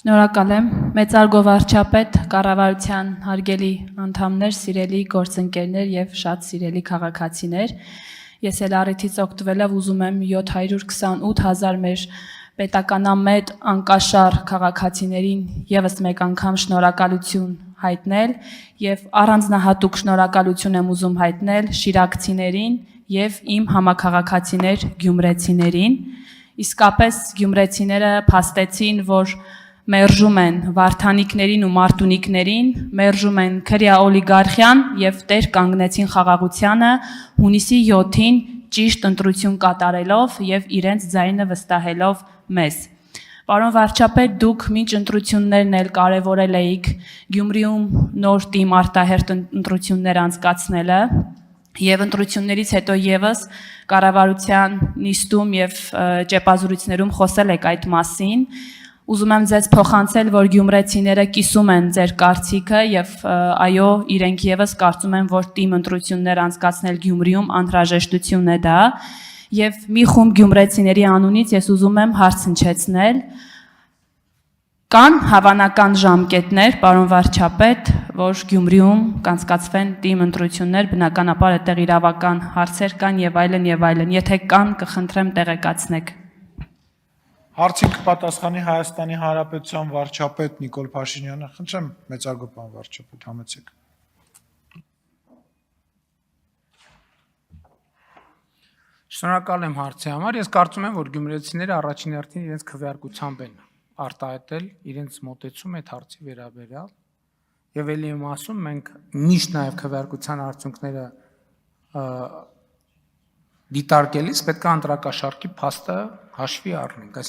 Շնորհակալ եմ, մեծարգո վարչապետ, կառավարության հարգելի անդամներ, սիրելի գործընկերներ եւ շատ սիրելի քաղաքացիներ, ես էլ առիթից օգտվելով ուզում եմ 728,000 մեր պետականամետ անկաշար քաղաքացիներին եւս մեկ անգամ շնորհակալություն հայտնել եւ առանձնահատուկ շնորհակալություն եմ ուզում հայտնել շիրակցիներին եւ իմ համաքաղաքացիներ գյումրեցիներին, իսկապես գյումրեցիները փաստեցին, որ մերժում են վարդանիկներին ու մարտունիկներին, մերժում են քրյա օլիգարխիան եւ տեր կանգնեցին խաղաղությանը հունիսի 7-ին ճիշտ ընտրություն կատարելով եւ իրենց ձայնը վստահելով մեզ։ Պարոն վարչապետ, դուք մինչ ընտրություններն էլ կարևորել էիք Գյումրիում նոր թիմ արտահերթ ընտրություններ անցկացնելը եւ ընտրություններից հետո եւս կառավարության նիստում եւ ճեպազրույցներում խոսել եք այդ մասին։ Ուզում եմ ձեզ փոխանցել, որ գյումրեցիները կիսում են ձեր կարծիքը եւ այո, իրենք եւս կարծում են, որ թիմ ընտրություններ անցկացնել Գյումրիում անհրաժեշտություն է դա եւ մի խումբ գյումրեցիների անունից ես ուզում եմ հարց հնչեցնել. կան հավանական ժամկետներ, պարոն վարչապետ, որ Գյումրիում կանցկացվեն թիմ ընտրություններ, բնականաբար այդտեղ իրավական հարցեր կան եւ այլն, եթե կան, կխնդրեմ տեղեկացնեք։ Հարցին կպատասխանի Հայաստանի Հանրապետության վարչապետ Նիկոլ Փաշինյանը, խնդրեմ մեծարգո պարոն վարչապետ, համեցեք։ Շնորհակալ եմ հարցի համար, ես կարծում եմ, որ գյումրեցիները առաջին հերթին իրենց քվեարկությամբ են արտահայտել իրենց մոտեցում այդ հարցի վերաբերյալ եւ ելի եմ ասում, մենք միշտ նաեւ քվեարկության արդյունքները դիտարկելիս պետք է ընտրակաշառքի փաստը հաշվի առնենք,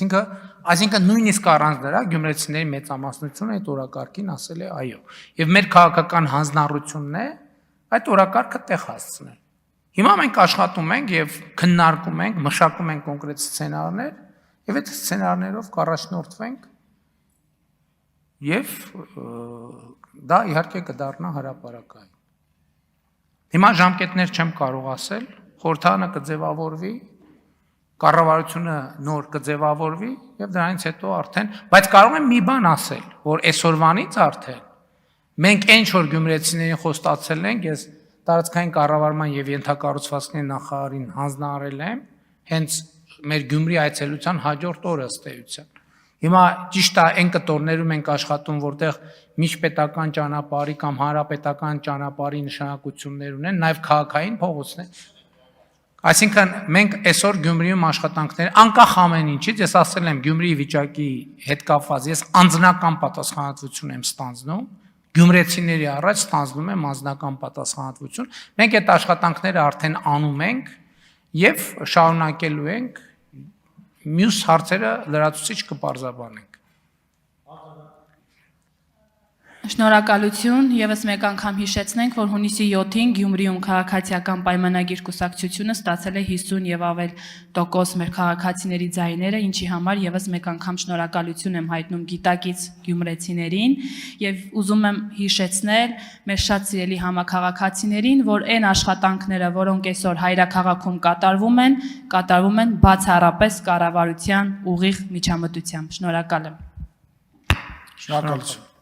այսինքն նույնիսկ առանց դրա գյումրեցիների մեծամասնությունը այդ օրակարգին ասել է այո եւ մեր քաղաքական հանձնառությունն է այդ օրակարգը տեղ հասցնել։ Հիմա մենք աշխատում ենք եւ քննարկում ենք, մշակում ենք կոնկրետ սցենարներ եւ այդ սցենարներով կառաջնորդվենք եւ դա իհարկե կդառնա հրապարակային։ Հիմա ժամկետներ չեմ կարող ասել, խորհրդարանը կձևավորվի, կառավարությունը նոր կձևավորվի եւ դրանից հետո արդեն, բայց կարող եմ մի բան ասել, որ այսօրվանից արդեն մենք ինչ որ գյումրեցիներին խոստացել ենք, ես տարածքային կառավարման եւ ենթակառուցվածքների նախարարին հանձնարարել եմ, հենց մեր Գյումրի այցելության հաջորդ օրը ըստ էության։ Հիմա ճիշտ է այն կտորներում ենք աշխատում, որտեղ միջպետական ճանապարհի կամ հանրապետական ճանապարհի նշանակություններ ունեն, նաեւ քաղաքային փողոցներ։ Այսինքն մենք այսօր Գյումրիում աշխատանքներ, անկախ ամեն ինչից, ես ասել եմ Գյումրիի վիճակի հետ կապված, ես անձնական պատասխանատվություն եմ ստանձնում, գյումրեցիների առաջ ստանձնում եմ անձնական պատասխանատվություն։ Մենք այդ աշխատանքները արդեն անում ենք եւ շարունակելու ենք, մյուս հարցերը լրացուցիչ կպարզաբանենք։ Շնորհակալություն, եւս մեկ անգամ հիշեցնենք, որ հունիսի 7-ին Գյումրիում քաղաքացիական պայմանագիր կուսակցությունը ստացել է 50 եւ ավել տոկոս մեր քաղաքացիների ձայները, ինչի համար եւս մեկ անգամ շնորհակալություն եմ հայտնում գիտակից գյումրեցիներին եւ ուզում եմ հիշեցնել մեր շատ սիրելի համաքաղաքացիներին, որ այն աշխատանքները, որոնք այսօր հայրաքաղաքում կատարվում են բացառապես կառավարության ուղիղ միջամտությամբ։ Շնորհակալ եմ։ Շնորհակալություն։